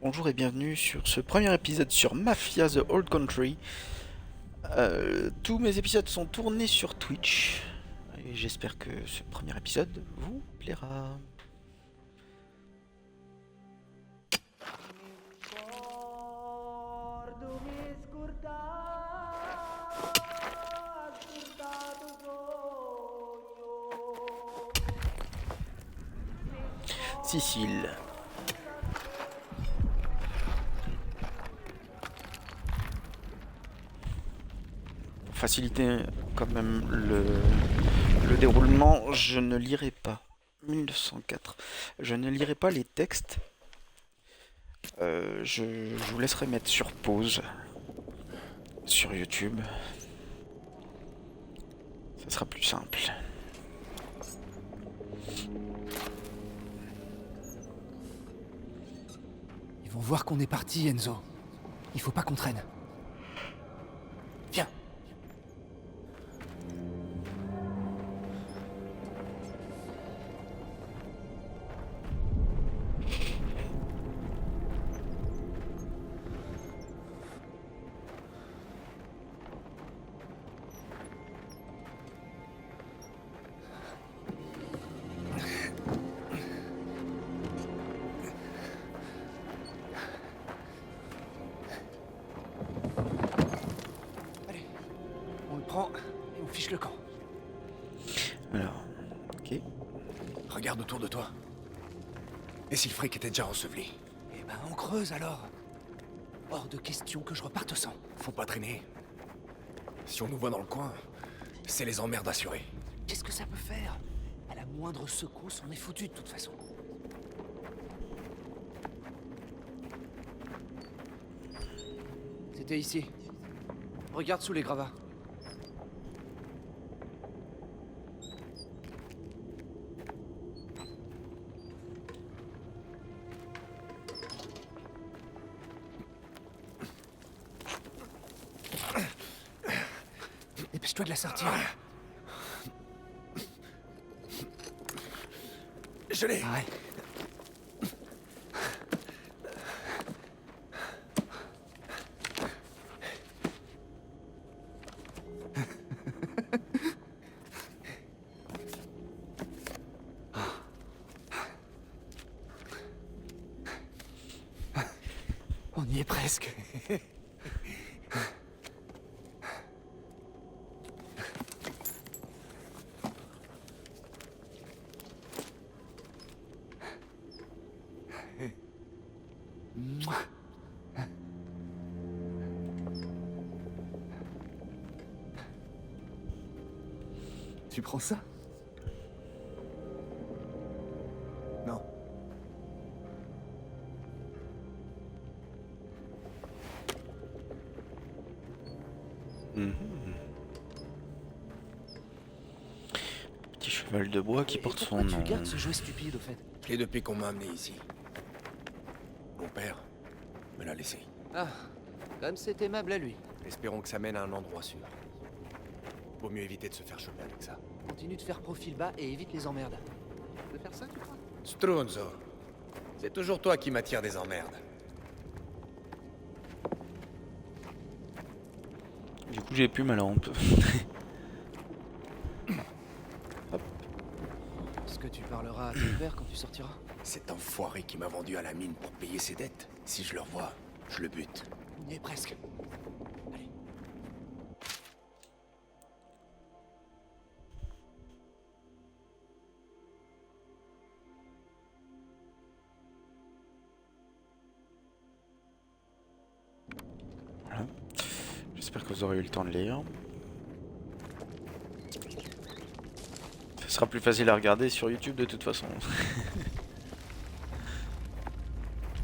Bonjour et bienvenue sur ce premier épisode sur Mafia The Old Country. Tous mes épisodes sont tournés sur Twitch et j'espère que ce premier épisode vous plaira. Sicile. Pour faciliter quand même le déroulement, je ne lirai pas. 1904. Je ne lirai pas les textes. Je vous laisserai mettre sur pause sur YouTube. Ça sera plus simple. Ils vont voir qu'on est parti, Enzo. Il faut pas qu'on traîne. Viens. Allez, on le prend et on fiche le camp. Alors, ok. Regarde autour de toi. Et si le fric était déjà enseveli? Eh ben, on creuse alors. Hors de question que je reparte sans. Faut pas traîner. Si on nous voit dans le coin, c'est les emmerdes assurées. Qu'est-ce que ça peut faire? À la moindre secousse, on est foutu de toute façon. C'était ici. Regarde sous les gravats. Dépêche-toi de la sortir. Je l'ai. Ouais. On y est presque. Mouah. Tu prends ça? Non. Petit cheval de bois qui Et porte pourquoi son nom. tu gardes ce jouet stupide au fait? Je l'ai depuis qu'on m'a amené ici. Mon père me l'a laissé. Ah, comme c'est aimable à lui. Espérons que ça mène à un endroit sûr. Vaut mieux éviter de se faire choper avec ça. Continue de faire profil bas et évite les emmerdes. Tu peux faire ça, tu crois? Strunzo, c'est toujours toi qui m'attires des emmerdes. Du coup, j'ai plus ma lampe. Est-ce que tu parleras à ton père quand tu sortiras? Cet enfoiré qui m'a vendu à la mine pour payer ses dettes. Si je le revois, je le bute. On y est presque. Allez. Voilà. J'espère que vous aurez eu le temps de lire. Ce sera plus facile à regarder sur YouTube de toute façon.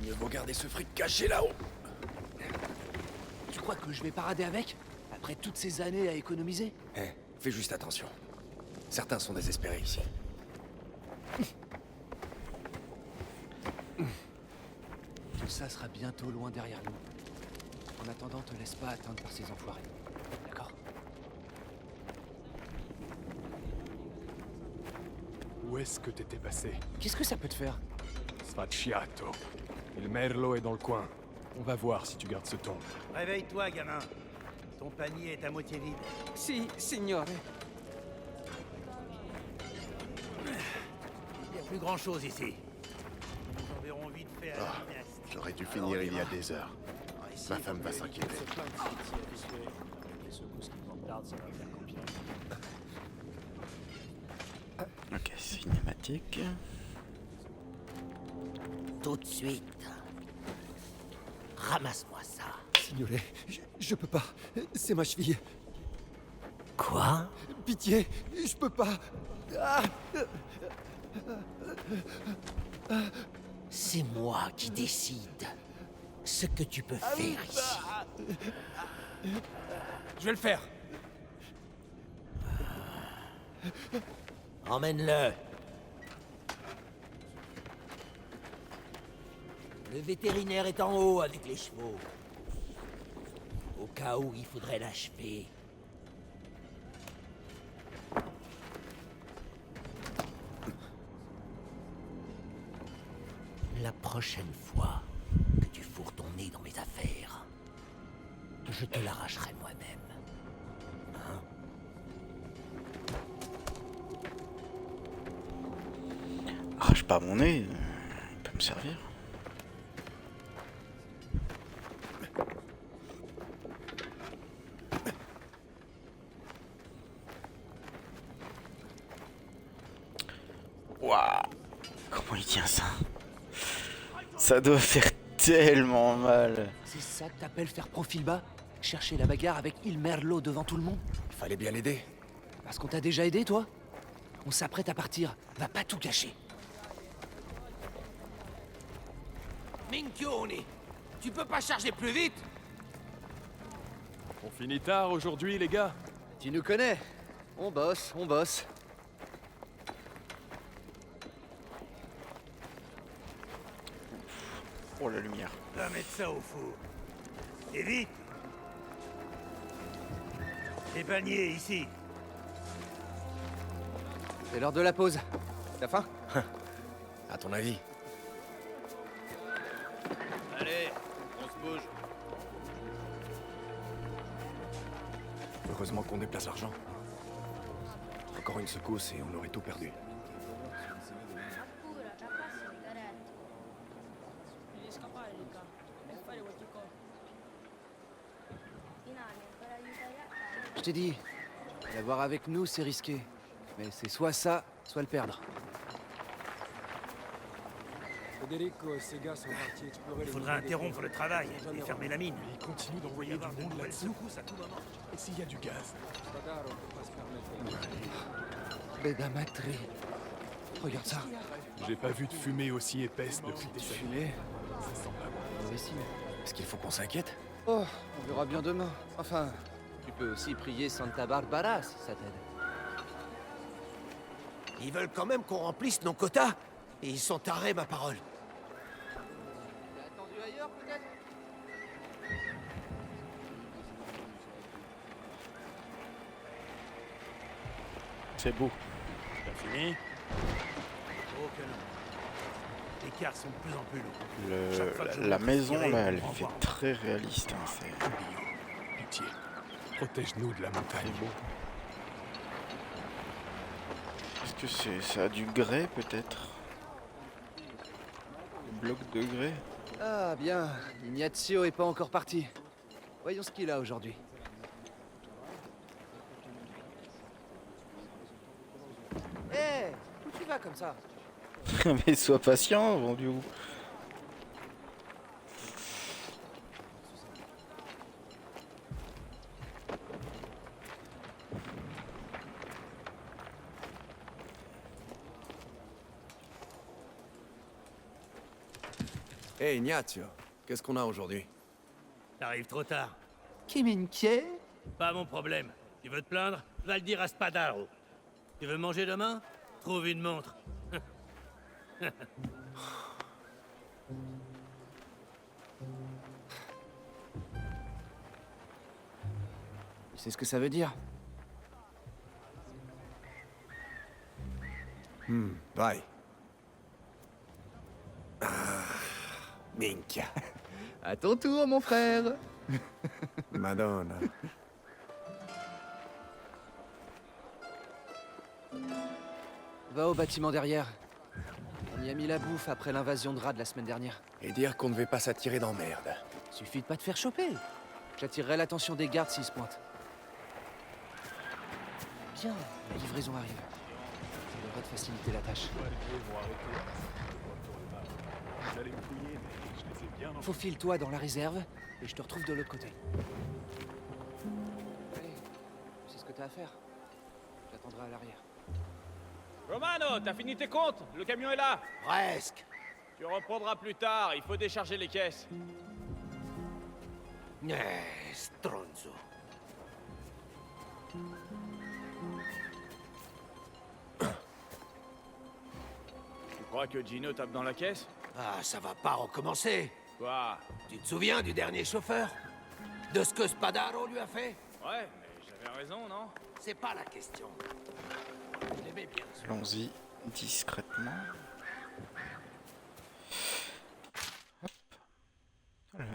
Mieux vaut garder ce fric caché là-haut. Tu crois que je vais parader avec? Après toutes ces années à économiser? Eh, fais juste attention. Certains sont désespérés ici. Tout ça sera bientôt loin derrière nous. En attendant, te laisse pas atteindre par ces enfoirés. D'accord? Où est-ce que t'étais passé? Qu'est-ce que ça peut te faire? Sfacciato. Il Merlo est dans le coin. On va voir si tu gardes ce ton. Réveille-toi, gamin. Ton panier est à moitié vide. Si, signore. Il n'y a plus grand-chose ici. Nous nous enverrons vite fait à la dynastie. J'aurais dû finir il y a des heures. Ma femme va s'inquiéter. Ok, cinématique. Tout de suite. Ramasse-moi ça. Signore, je peux pas. C'est ma cheville. Quoi? Pitié, je peux pas. Ah. C'est moi qui décide ce que tu peux faire ici. Je vais le faire. Emmène-le. Le vétérinaire est en haut avec les chevaux. Au cas où il faudrait l'achever. La prochaine fois que tu fourres ton nez dans mes affaires, je te l'arracherai moi-même. Arrache pas mon nez, il peut me servir. Waouh, comment il tient ça? Ça doit faire tellement mal. C'est ça que t'appelles faire profil bas? Chercher la bagarre avec Il Merlo devant tout le monde? Il fallait bien l'aider. Parce qu'on t'a déjà aidé, toi? On s'apprête à partir. Va pas tout gâcher. Minchioni, tu peux pas charger plus vite? On finit tard aujourd'hui, les gars. Tu nous connais. On bosse, on bosse. Oh la lumière. Va mettre ça au four. Et vite. Les paniers, ici. C'est l'heure de la pause. T'as faim? À ton avis? Allez, on se bouge. Heureusement qu'on déplace l'argent. Encore une secousse et on aurait tout perdu. Je t'ai dit, l'avoir avec nous, c'est risqué. Mais c'est soit ça, soit le perdre. Federico et ses gars sont partis explorer Il faudra interrompre le travail et fermer la mine. Ils continuent d'envoyer du monde là-dessous. À tout moment. Et s'il y a du gaz? Bedamatri. Regarde ça. J'ai pas vu de fumée aussi épaisse depuis des années. Fumée. Ça sent pas bon. Mauvais signe. Est-ce qu'il faut qu'on s'inquiète? Oh, on verra bien demain. Enfin, tu peux aussi prier Santa Barbara si ça t'aide. Ils veulent quand même qu'on remplisse nos quotas. Et ils sont tarés, ma parole. T'as attendu ailleurs, peut-être? C'est beau. T'as fini? Oh que non. Les cartes sont de plus en plus lourds. Chaque fois que je La monte maison tirer, là, on elle me fait renvoie. très réaliste. Hein, c'est Pitié. Protège-nous de la montagne. beau. Est-ce que ça a du grès peut-être? Des blocs de grès? Ah, bien. Ignazio est pas encore parti. Voyons ce qu'il a aujourd'hui. Hé, où tu vas comme ça? Mais sois patient, bon Dieu. Hey Ignazio, qu'est-ce qu'on a aujourd'hui? T'arrives trop tard. Qui m'inquiète? Pas mon problème. Tu veux te plaindre? Va le dire à Spadaro. Tu veux manger demain? Trouve une montre. Tu sais ce que ça veut dire? Bye. Minchia. À ton tour, mon frère. Madonna. Va au bâtiment derrière. On y a mis la bouffe après l'invasion de rats de la semaine dernière. Et dire qu'on ne devait pas s'attirer d'emmerde. Suffit de pas te faire choper. J'attirerai l'attention des gardes s'ils se pointent. Bien, la livraison arrive. Ça devrait te faciliter la tâche. Faufile-toi dans la réserve et je te retrouve de l'autre côté. Allez, c'est ce que t'as à faire. J'attendrai à l'arrière. Romano, t'as fini tes comptes? Le camion est là. Presque. Tu reprendras plus tard, il faut décharger les caisses. Stronzo. Tu crois que Gino tape dans la caisse? Ah, ça va pas recommencer. Quoi? Tu te souviens du dernier chauffeur? De ce que Spadaro lui a fait? Ouais, mais j'avais raison, non? C'est pas la question. Je l'aimais bien. Allons-y discrètement. Hop. Alors.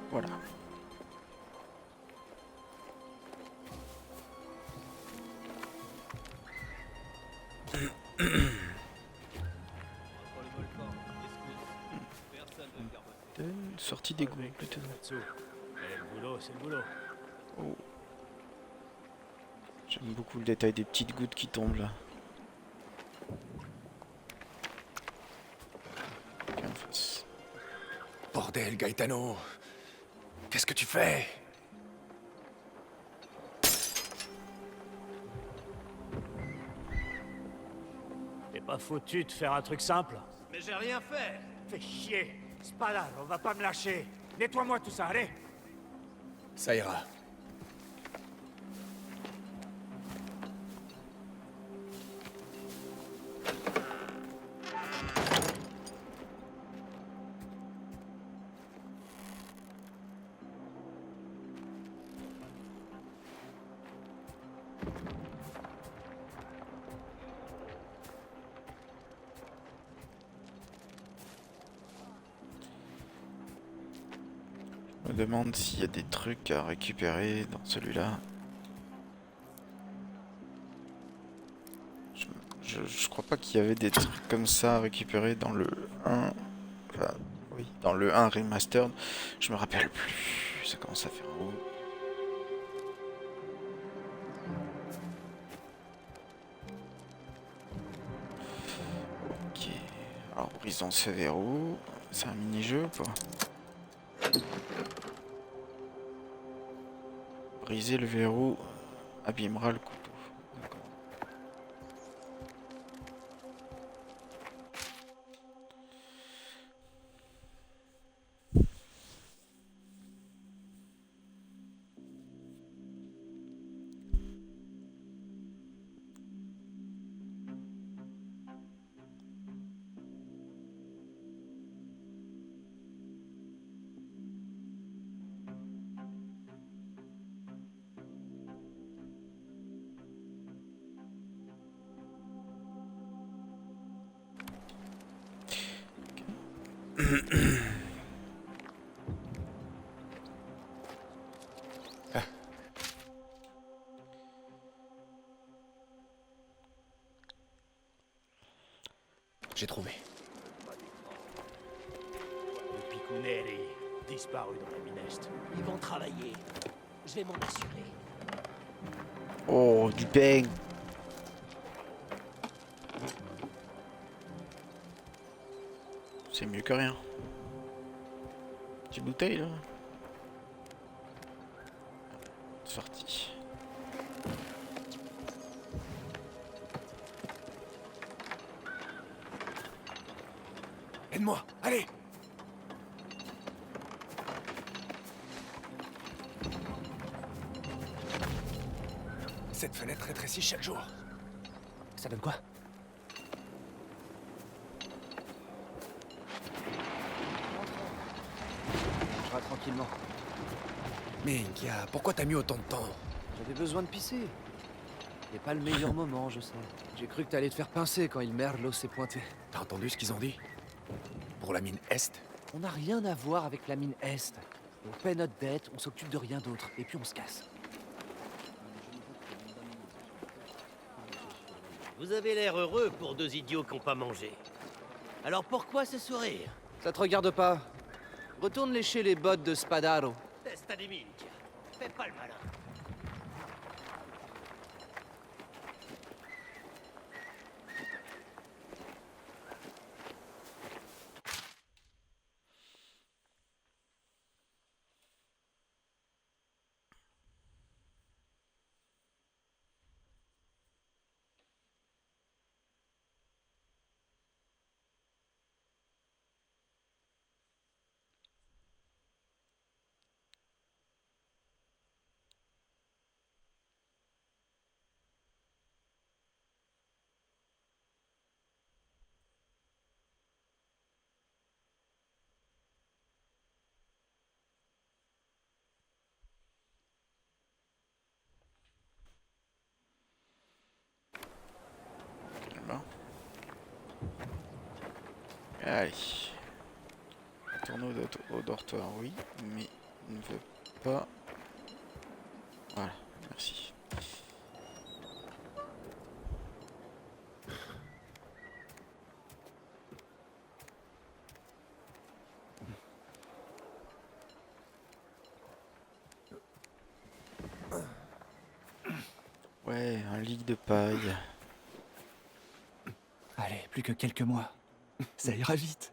Voilà. Sortie d'égout plutôt. Le boulot, c'est le boulot. Oh. J'aime beaucoup le détail des petites gouttes qui tombent là. Ok, en face. Bordel, Gaetano. Qu'est-ce que tu fais? T'es pas foutu de faire un truc simple? Mais j'ai rien fait. Fais chier. Spadar, on va pas me lâcher. Nettoie-moi tout ça, allez. Ça ira. Je me demande s'il y a des trucs à récupérer dans celui-là. Je crois pas qu'il y avait des trucs comme ça à récupérer dans le 1. Enfin, oui, dans le 1 Remastered. Je me rappelle plus. Ça commence à faire haut. Ok. Alors, brisons ce verrou. C'est un mini-jeu ou pas? Briser le verrou abîmera le couteau. D'accord. J'ai trouvé. Le Picuneri, disparu dans la Mineste. Ils vont travailler. Je vais m'en assurer. Oh, du pain. C'est mieux que rien. Petite bouteille là. sortis. Aide-moi, allez! Cette fenêtre rétrécit chaque jour. Ça donne quoi? Je vais tranquillement. Mink, pourquoi t'as mis autant de temps? J'avais besoin de pisser. C'est pas le meilleur moment, je sais. J'ai cru que t'allais te faire pincer quand il merle, l'eau s'est pointée. T'as entendu ce qu'ils ont dit? Pour la mine Est? On n'a rien à voir avec la mine Est. On paie notre dette, on s'occupe de rien d'autre, et puis on se casse. Vous avez l'air heureux pour deux idiots qui n'ont pas mangé. Alors pourquoi ce sourire? Ça te regarde pas. Retourne lécher les bottes de Spadaro. Testa di minchia. Fais pas le malin. Allez. Retourne au dortoir, oui, mais il ne veut pas. Voilà, merci. Ouais, un lit de paille. Allez, plus que quelques mois. Ça ira vite.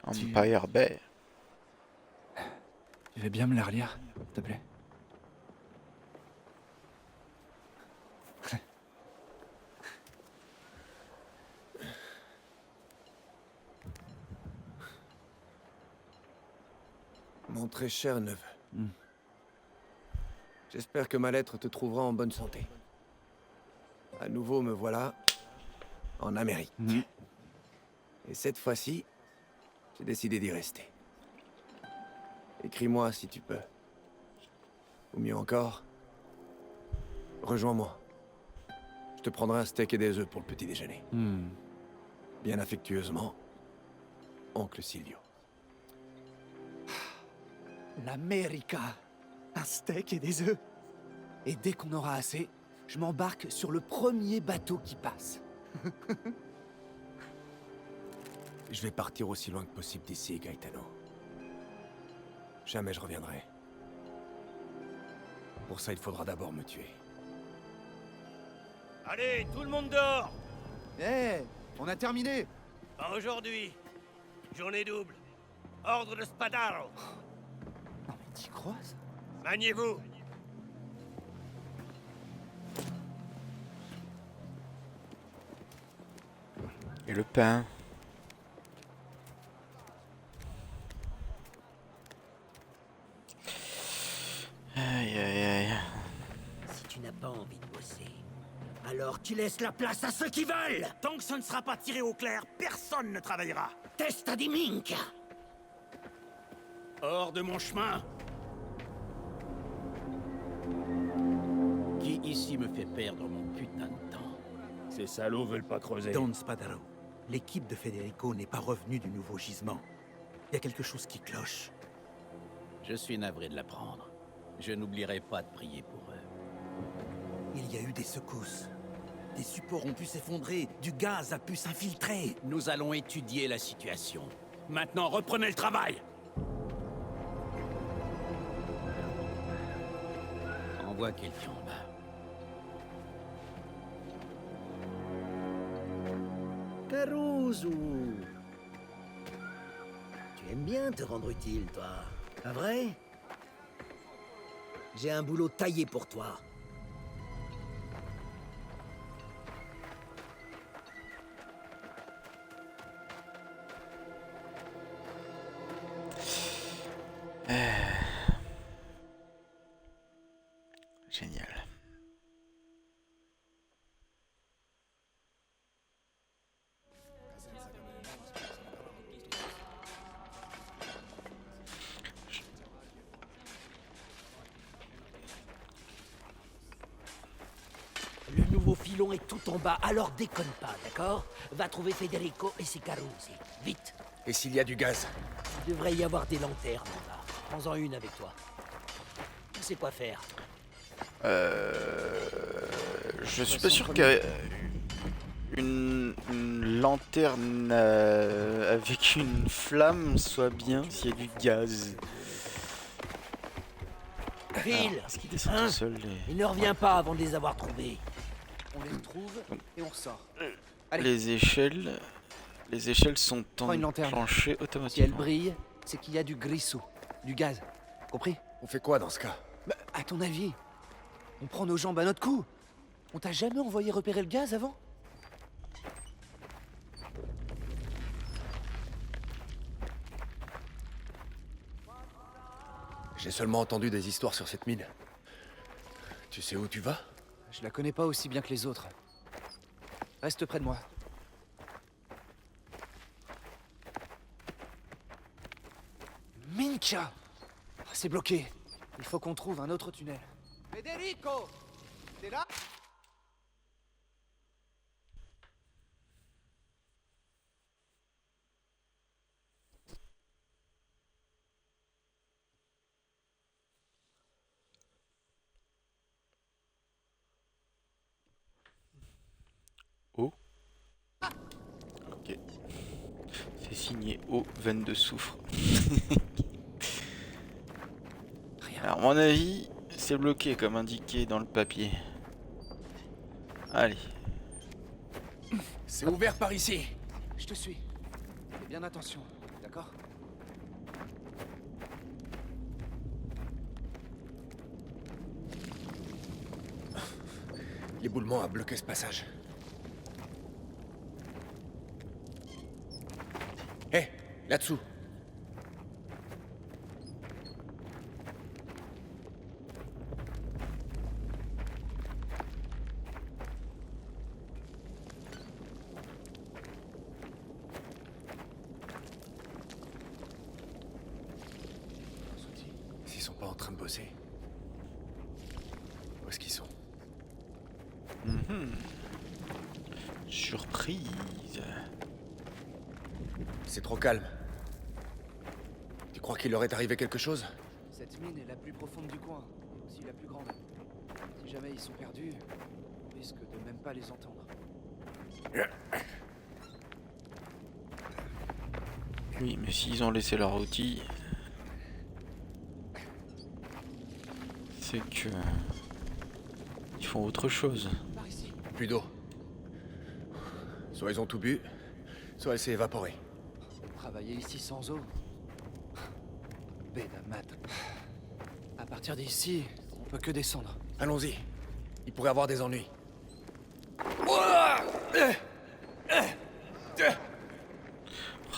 Empire Bay. Tu veux bien me la relire, s'il te plaît? Mon très cher neveu. J'espère que ma lettre te trouvera en bonne santé. À nouveau, me voilà en Amérique. Et cette fois-ci, j'ai décidé d'y rester. Écris-moi si tu peux. Ou mieux encore, rejoins-moi. Je te prendrai un steak et des œufs pour le petit déjeuner. Bien affectueusement, Oncle Silvio. L'América. Un steak et des œufs. Et dès qu'on aura assez, je m'embarque sur le premier bateau qui passe. Je vais partir aussi loin que possible d'ici, Gaetano. Jamais je reviendrai. Pour ça, il faudra d'abord me tuer. Allez, tout le monde dehors. On a terminé. Pas aujourd'hui. Journée double. Ordre de Spadaro. Non mais t'y crois, ça? Maniez-vous. Et le pain. Aïe aïe aïe. Si tu n'as pas envie de bosser, alors tu laisses la place à ceux qui veulent. Tant que ce ne sera pas tiré au clair, personne ne travaillera. Testa di minchia. Hors de mon chemin. Qui ici me fait perdre mon putain de temps? Ces salauds veulent pas creuser. Don Spadaro, l'équipe de Federico n'est pas revenue du nouveau gisement. Il y a quelque chose qui cloche. Je suis navré de l'apprendre. Je n'oublierai pas de prier pour eux. Il y a eu des secousses. Des supports ont pu s'effondrer, du gaz a pu s'infiltrer. Nous allons étudier la situation. Maintenant, reprenez le travail. Envoie quelqu'un en bas. Caruso. Tu aimes bien te rendre utile, toi. Pas vrai? J'ai un boulot taillé pour toi. Génial. Le nouveau filon est tout en bas, alors déconne pas, d'accord? Va trouver Federico et ses Carusi. Vite! Et s'il y a du gaz? Il devrait y avoir des lanternes en bas. Prends-en une avec toi. Tu sais quoi faire. Je suis pas sûr qu'une lanterne avec une flamme soit bien s'il y a du gaz. Phil! Est-ce qu'il descend tout seul Il ne revient pas avant de les avoir trouvés. On les trouve et on ressort. les échelles sont Prends une lanterne. enclenchées Si elle automatiquement. brille, c'est qu'il y a du grissou, du gaz. Compris? On fait quoi dans ce cas? Bah, à ton avis, on prend nos jambes à notre cou. On t'a jamais envoyé repérer le gaz avant? J'ai seulement entendu des histoires sur cette mine. Tu sais où tu vas? Je la connais pas aussi bien que les autres. Reste près de moi. Mincha! C'est bloqué. Il faut qu'on trouve un autre tunnel. Federico! T'es là? O. Ok. C'est signé O, veine de soufre. Alors, à mon avis, c'est bloqué comme indiqué dans le papier. Allez. C'est ouvert par ici. Je te suis. Fais bien attention, d'accord? L'éboulement a bloqué ce passage. Hé, là-dessous. S'ils sont pas en train de bosser. Où est-ce qu'ils sont? Surprise. C'est trop calme. Tu crois qu'il leur est arrivé quelque chose? Cette mine est la plus profonde du coin, et aussi la plus grande. Si jamais ils sont perdus, on risque de même pas les entendre. Oui, mais s'ils ont laissé leur outil, c'est que ils font autre chose. Par ici. Plus d'eau. Soit ils ont tout bu, soit elle s'est évaporée. Travailler ici sans eau. Bédamat. À partir d'ici, on peut que descendre. Allons-y. Il pourrait avoir des ennuis.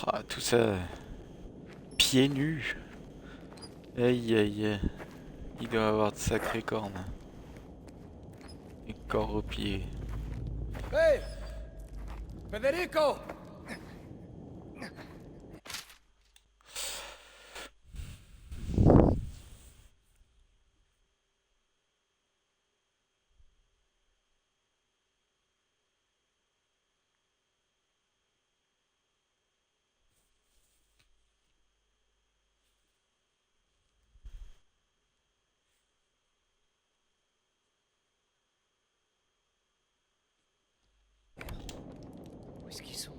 Ah, tout ça pieds nus. Aïe aïe aïe. Il doit avoir de sacrées cornes. Et corps aux pieds. Hey! Federico! Où est-ce qu'ils sont?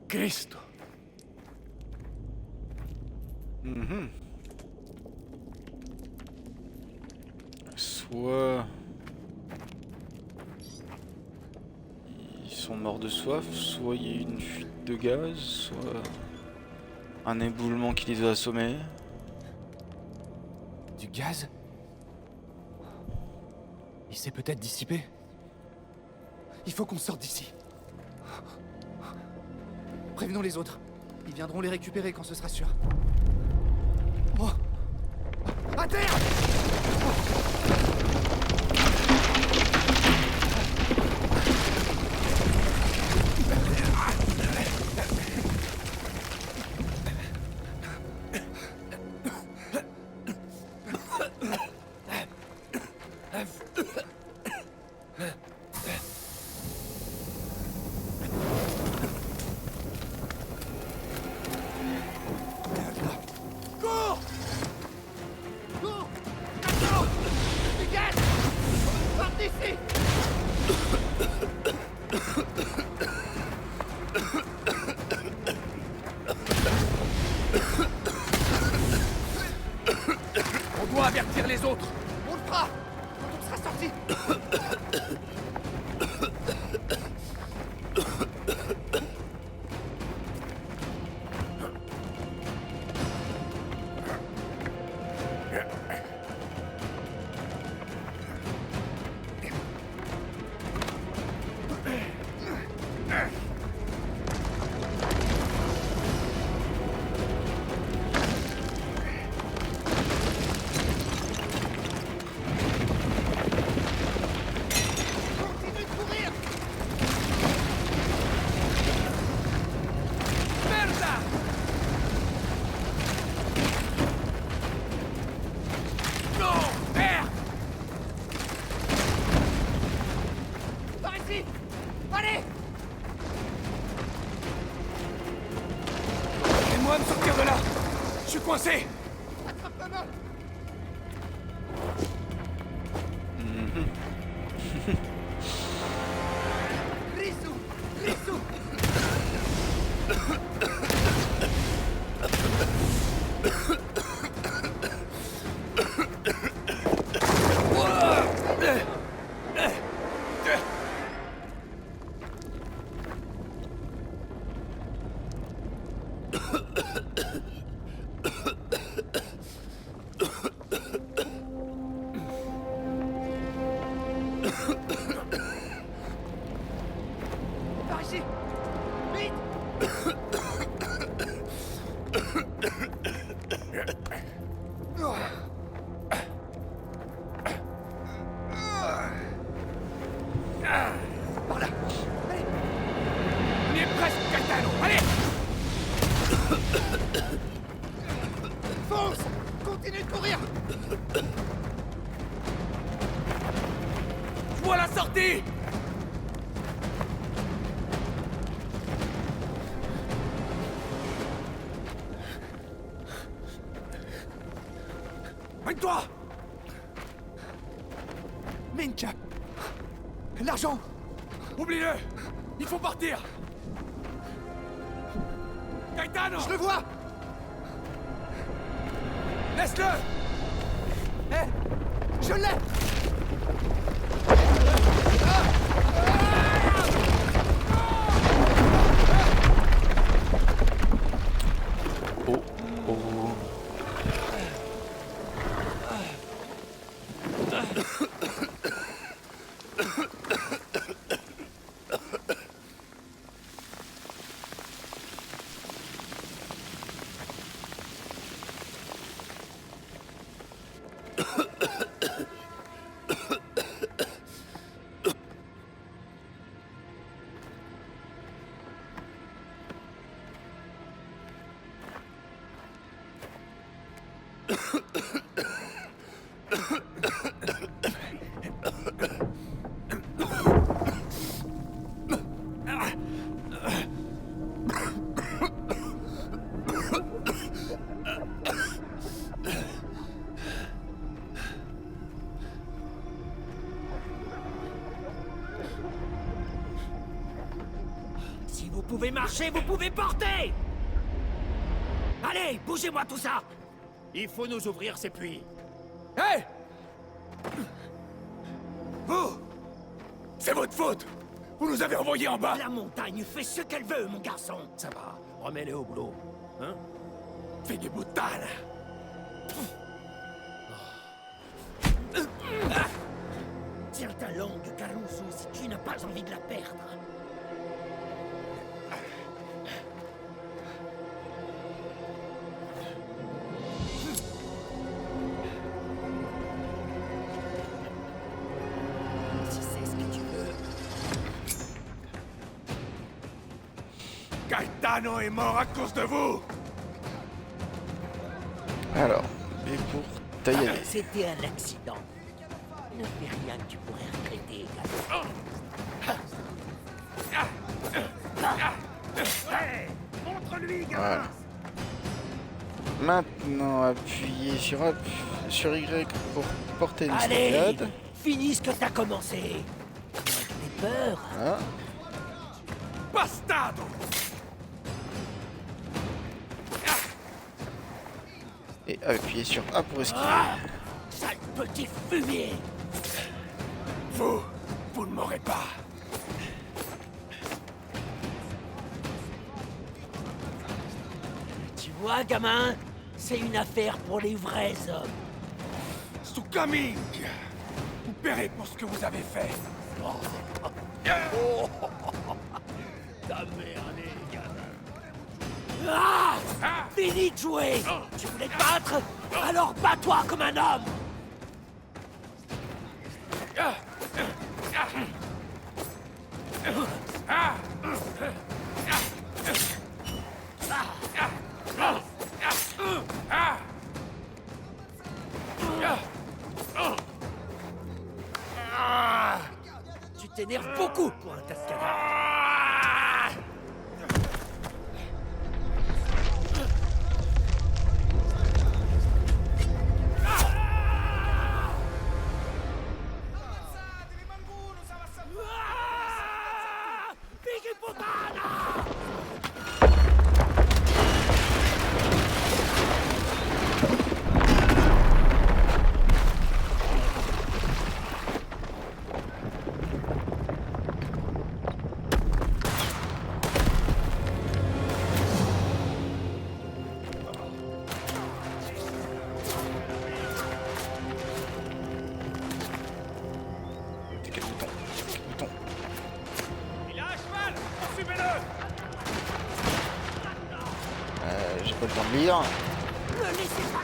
Cristo! Soit ils sont morts de soif, soit il y a eu une fuite de gaz, soit un éboulement qui les a assommés. Du gaz? Il s'est peut-être dissipé. Il faut qu'on sorte d'ici. Prévenons les autres. Ils viendront les récupérer quand ce sera sûr. Oh! À terre! On doit avertir les autres. On le fera quand on sera sorti. Aide-moi à me sortir de là. Je suis coincé. Par ici! Vite! Par là! Allez! On y est presque, Gaetano. Allez! Fonce! Continue de courir! Je vois la sortie. Mène-toi! Minka! L'argent! Oublie-le! Il faut partir! Gaetano! Je le vois! Laisse-le! Hé! Je l'ai! Oh, oh. Vous pouvez marcher, vous pouvez porter! Allez, bougez-moi tout ça! Il faut nous ouvrir ces puits. Hé! Vous! C'est votre faute! Vous nous avez envoyés en bas! La montagne fait ce qu'elle veut, mon garçon. Ça va, remets-les au boulot. Hein? Fais des boutades! Tiens ta langue, Caruso, si tu n'as pas envie de la perdre. Si c'est ce que tu veux. Gaetano est mort à cause de vous! Alors, et pour Taïané. C'était un accident. Ne fais rien que tu pourrais regretter, Hey, montre-lui, gamin. Voilà. Maintenant, appuyez sur Y pour porter une Allez, grenade. finis ce que t'as commencé. T'as peur? Voilà. Bastardo! Et appuyez sur A pour esquiver. Ah, sale petit fumier! Vous ne m'aurez pas! Tu vois, gamin, c'est une affaire pour les vrais hommes. Sukaming! Vous paierez pour ce que vous avez fait! T'as merdé, gamin. Ah! Fini de jouer! Tu voulais te battre? Alors bats-toi comme un homme! Tu t'énerves beaucoup pour un tas de cadavres. Piggy puttana! Quel bouton? Quel bouton? Il a un cheval. Poursuivez-le. J'ai pas le temps de lire. Ne laissez pas.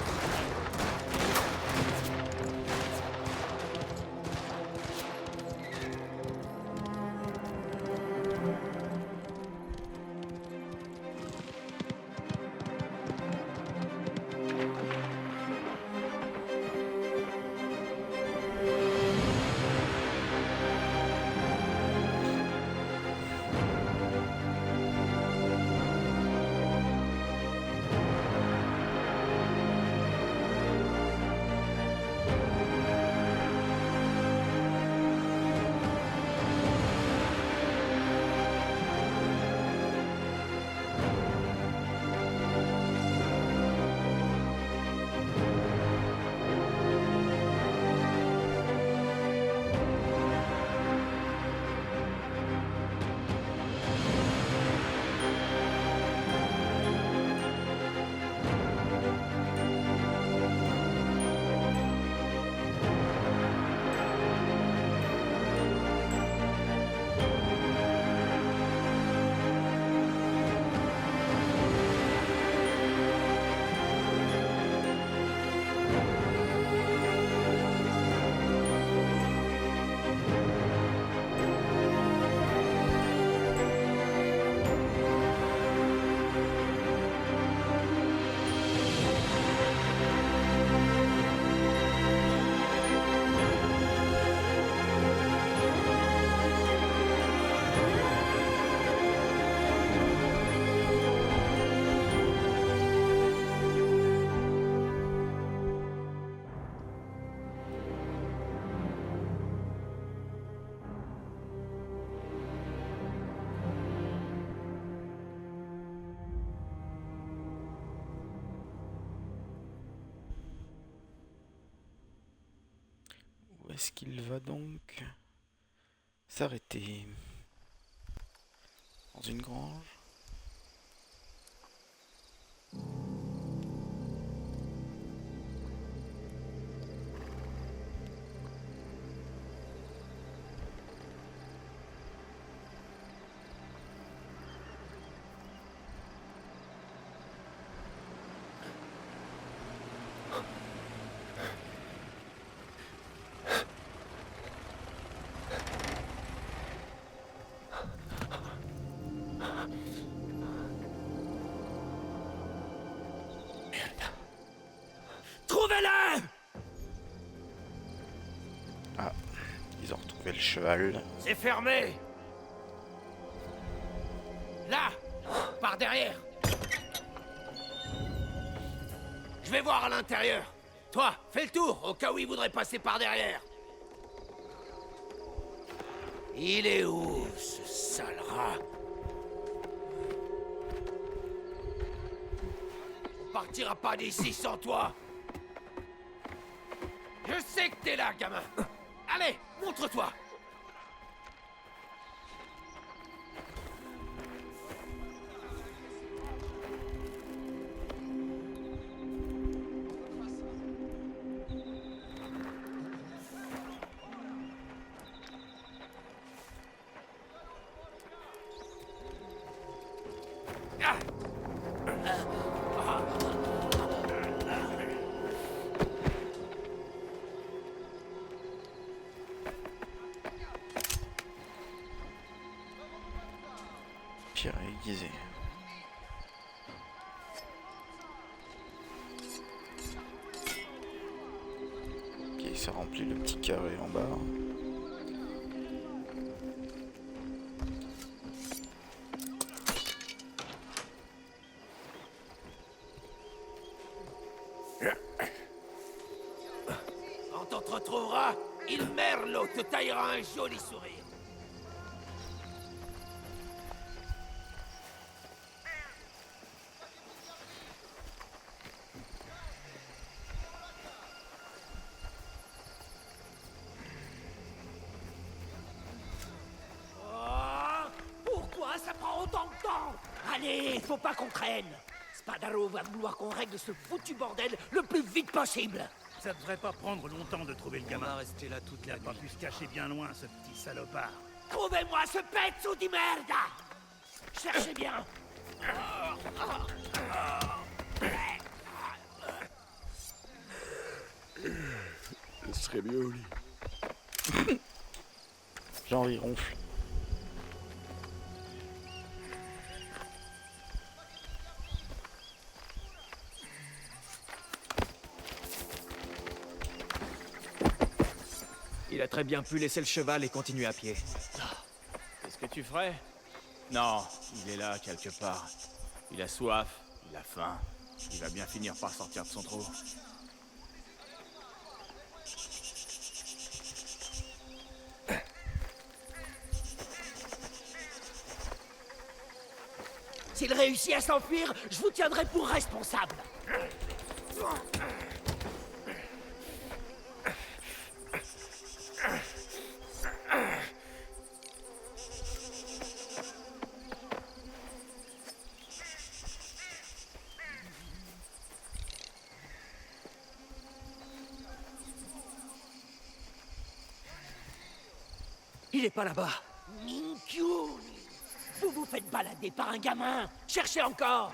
est-ce qu'il va donc s'arrêter? Dans une grange? Trouvez-le! Ah, ils ont retrouvé le cheval. C'est fermé! Là! Par derrière! Je vais voir à l'intérieur. Toi, fais le tour, au cas où il voudrait passer par derrière. Il est où, ce sale rat? On partira pas d'ici sans toi. Je sais que t'es là, gamin. Allez, montre-toi. Pierre aiguisé. Ok, ça remplit le petit carré en bas. Quand on te retrouvera, il merlot te taillera un joli sourire. Pourquoi ça prend autant de temps? Allez, faut pas qu'on traîne. Spadaro va vouloir qu'on règle ce foutu bordel le plus vite possible. Ça devrait pas prendre longtemps de trouver le gamin. On va rester là toute la nuit. Il a pas pu se cacher bien loin, ce petit salopard. Trouvez-moi ce pezzo di merda! Cherchez bien. Ce serait mieux au lit. Genre il ronfle. Il a très bien pu laisser le cheval et continuer à pied. Qu'est-ce que tu ferais? Non, il est là quelque part. Il a soif, il a faim. Il va bien finir par sortir de son trou. S'il réussit à s'enfuir, je vous tiendrai pour responsable. Il est pas là-bas. Minkyu! Vous vous faites balader par un gamin. Cherchez encore.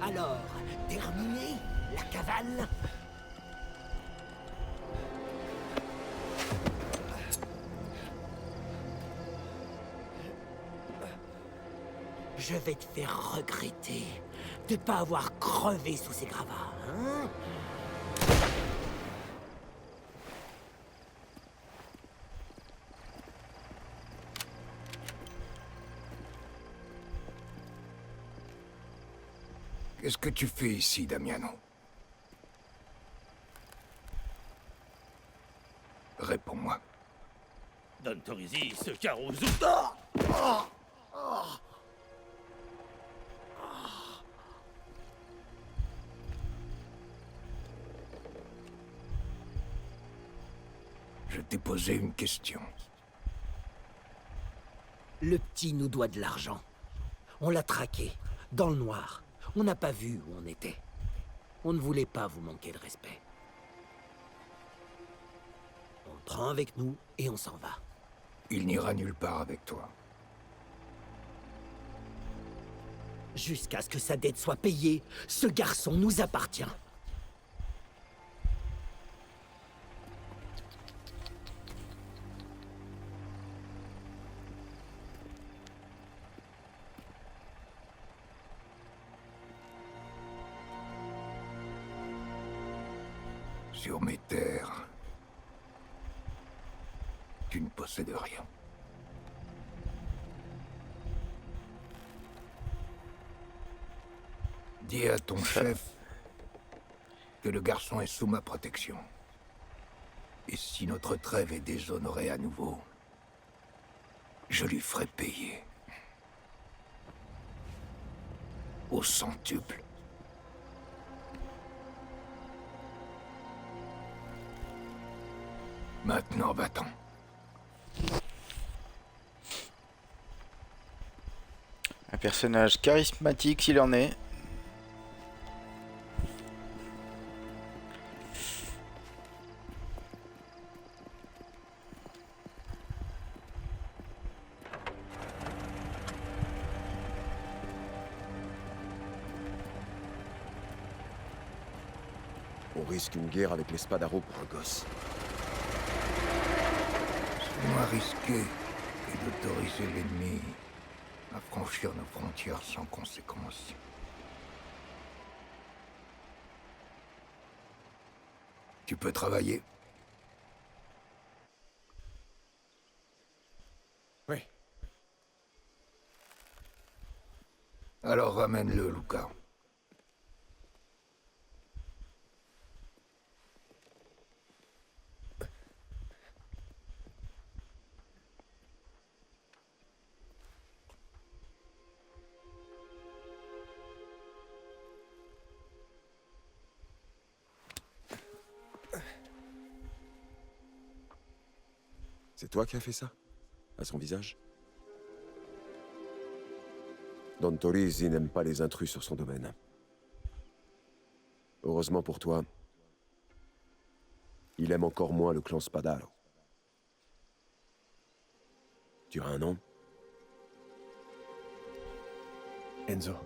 Alors, terminé la cavale? Je vais te faire regretter de pas avoir crevé sous ces gravats, hein? Qu'est-ce que tu fais ici, Damiano? Réponds-moi. Don Torisi, ce Caruso... Je t'ai posé une question. Le petit nous doit de l'argent. On l'a traqué, dans le noir. On n'a pas vu où on était. On ne voulait pas vous manquer de respect. On le prend avec nous et on s'en va. Il n'ira nulle part avec toi. Jusqu'à ce que sa dette soit payée, ce garçon nous appartient. Sur mes terres, tu ne possèdes rien. Dis à ton chef que le garçon est sous ma protection. Et si notre trêve est déshonorée à nouveau, je lui ferai payer. Au centuple. Maintenant, va-t'en. Un personnage charismatique s'il en est. On risque une guerre avec les Spadaro pour un gosse. C'est moins risqué que d'autoriser l'ennemi à franchir nos frontières sans conséquence. Tu peux travailler? Oui. Alors ramène-le, Luca. C'est toi qui as fait ça? À son visage? Don Torisi n'aime pas les intrus sur son domaine. Heureusement pour toi, il aime encore moins le clan Spadaro. Tu as un nom? Enzo.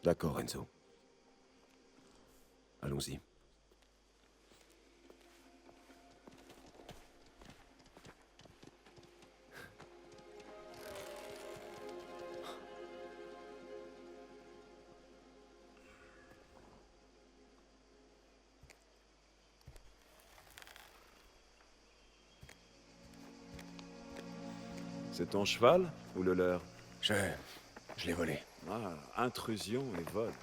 D'accord, Enzo. Allons-y. C'est ton cheval ou le leur? Je l'ai volé. Ah, intrusion et vol.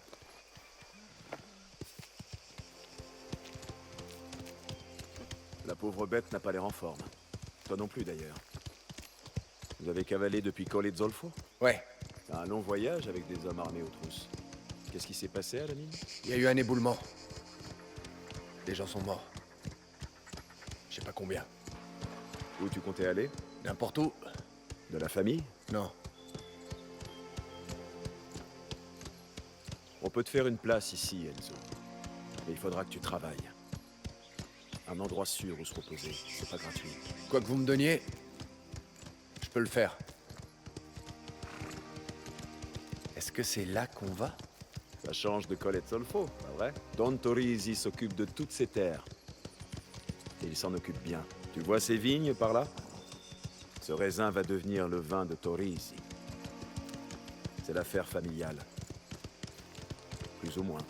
La pauvre bête n'a pas l'air en forme. Toi non plus d'ailleurs. Vous avez cavalé depuis Colle Zolfo? Ouais. C'est un long voyage avec des hommes armés aux trousses. Qu'est-ce qui s'est passé à la mine? Il y a eu un éboulement. Des gens sont morts. Je sais pas combien. Où tu comptais aller? N'importe où. De la famille? Non. On peut te faire une place ici, Enzo. Mais il faudra que tu travailles. Un endroit sûr où se reposer, c'est pas gratuit. Quoi que vous me donniez, je peux le faire. Est-ce que c'est là qu'on va? Ça change de Colle Zolfo, pas vrai? Don Torisi s'occupe de toutes ces terres. Et il s'en occupe bien. Tu vois ces vignes par là? Ce raisin va devenir le vin de Torisi. C'est l'affaire familiale. Plus ou moins.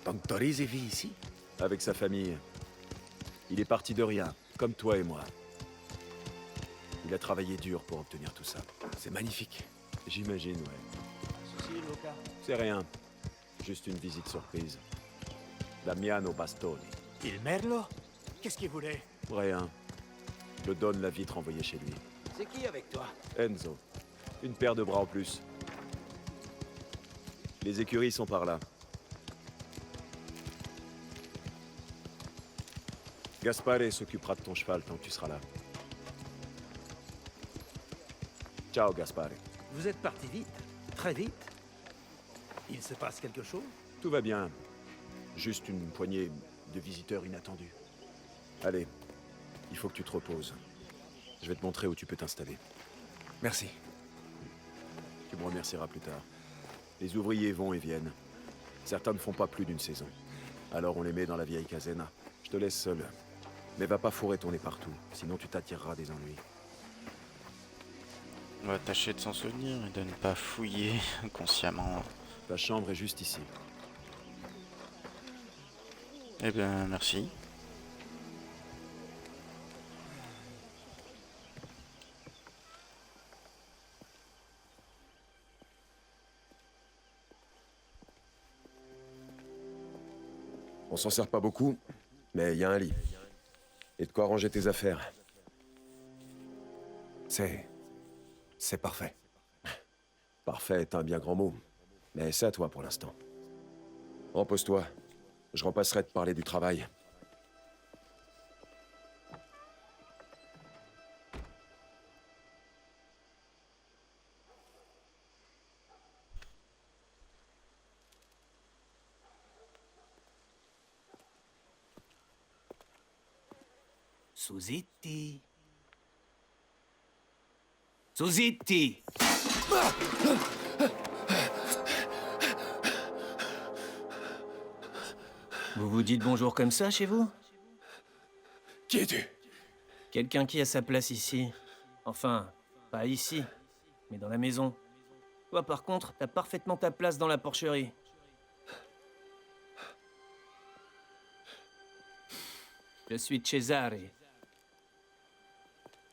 Donc Torisi vit ici? Avec sa famille. Il est parti de rien, comme toi et moi. Il a travaillé dur pour obtenir tout ça. C'est magnifique. J'imagine, ouais. Souci, Luca? C'est rien. Juste une visite surprise. Damiano Bastoni. Il Merlo? Qu'est-ce qu'il voulait? Rien. Le Don l'a vite renvoyé chez lui. C'est qui avec toi? Enzo. Une paire de bras en plus. Les écuries sont par là. Gaspare s'occupera de ton cheval tant que tu seras là. Ciao, Gaspare. Vous êtes parti vite, très vite. Il se passe quelque chose? Tout va bien. Juste une poignée de visiteurs inattendus. Allez, il faut que tu te reposes. Je vais te montrer où tu peux t'installer. Merci. Tu me remercieras plus tard. Les ouvriers vont et viennent. Certains ne font pas plus d'une saison. Alors on les met dans la vieille casena. Je te laisse seul. Mais va pas fourrer ton nez partout, sinon tu t'attireras des ennuis. On va tâcher de s'en souvenir et de ne pas fouiller inconsciemment. Ta chambre est juste ici. Eh bien, merci. On s'en sert pas beaucoup, mais il y a un lit. Et de quoi ranger tes affaires. C'est parfait. Parfait est un bien grand mot. Mais c'est à toi pour l'instant. Repose-toi. Je repasserai te parler du travail. Susitti. Susitti. Vous vous dites bonjour comme ça chez vous? Qui es-tu? Quelqu'un qui a sa place ici. Enfin, pas ici, mais dans la maison. Toi par contre, t'as parfaitement ta place dans la porcherie. Je suis Cesare.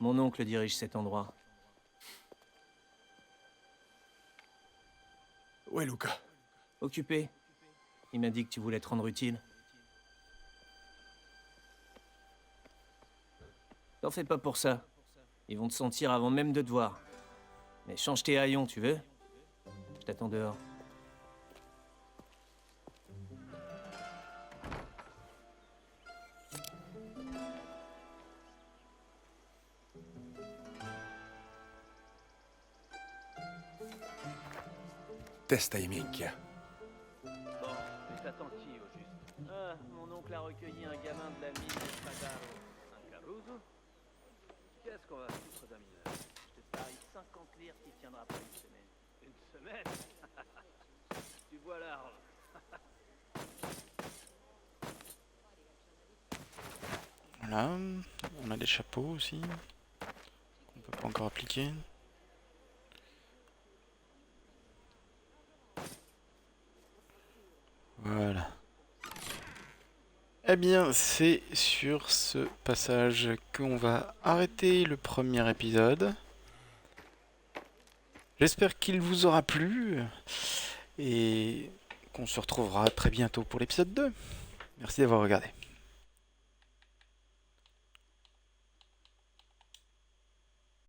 Mon oncle dirige cet endroit. Où est Luca? Occupé. Il m'a dit que tu voulais te rendre utile. T'en fais pas pour ça. Ils vont te sentir avant même de te voir. Mais change tes haillons, tu veux? Je t'attends dehors. Testa i minchia. Bon, mais t'attends qui au juste? Ah, mon oncle a recueilli un gamin de la mine de Spadaro. Un Caruso? Qu'est-ce qu'on va foutre d'un mineur? Je te parie 50 lire qu'il tiendra pas une semaine. Une semaine? Tu vois large. Voilà, on a des chapeaux aussi qu'on peut pas encore appliquer. Voilà. Eh bien, c'est sur ce passage qu'on va arrêter le premier épisode. J'espère qu'il vous aura plu et qu'on se retrouvera très bientôt pour l'épisode 2. Merci d'avoir regardé.